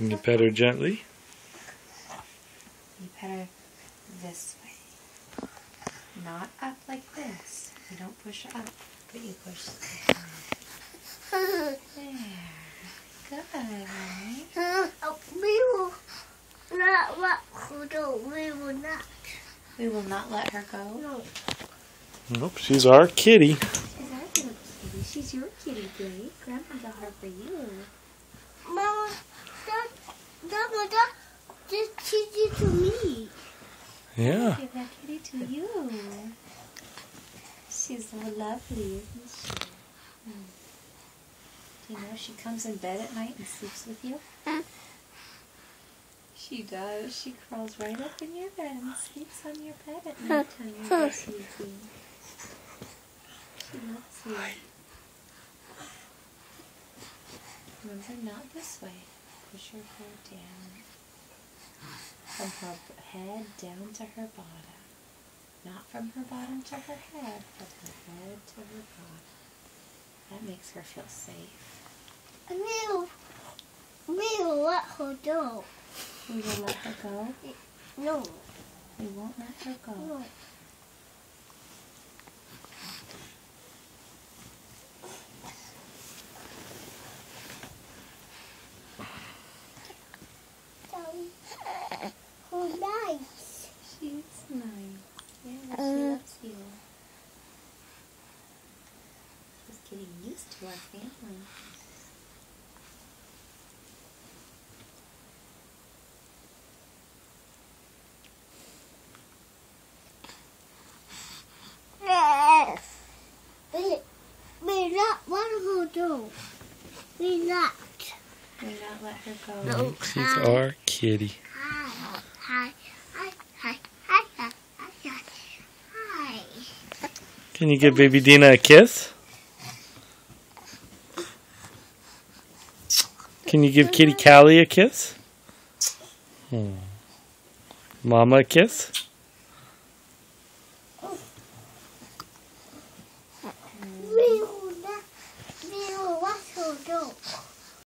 Can you pet her gently? You pet her this way. Not up like this. You don't push her up, but you push her down. There. Good, honey. We will not let her go. We will not. We will not let her go. No. Nope, she's our kitty. She's our little kitty. She's your kitty, Blake. Grandma got her for you. Mama, that she's it to me. Yeah. Give that kitty to you. She's so lovely, isn't she? Do you know she comes in bed at night and sleeps with you? She does. She crawls right up in your bed and sleeps on your bed at night time when you're sleeping. She loves you. Remember, not this way. Push her head down. From her head down to her bottom. Not from her bottom to her head, but her head to her bottom. That makes her feel safe. We will let her go. We will let her go? No. We won't let her go. No. Oh, nice. She's nice. Yeah, she loves you. She's getting used to our family. We not let her go. We not. We not let her go. No. She's our kitty. Hi. Can you give baby Dina a kiss? Can you give kitty Callie a kiss? Mama a kiss? We will let her go.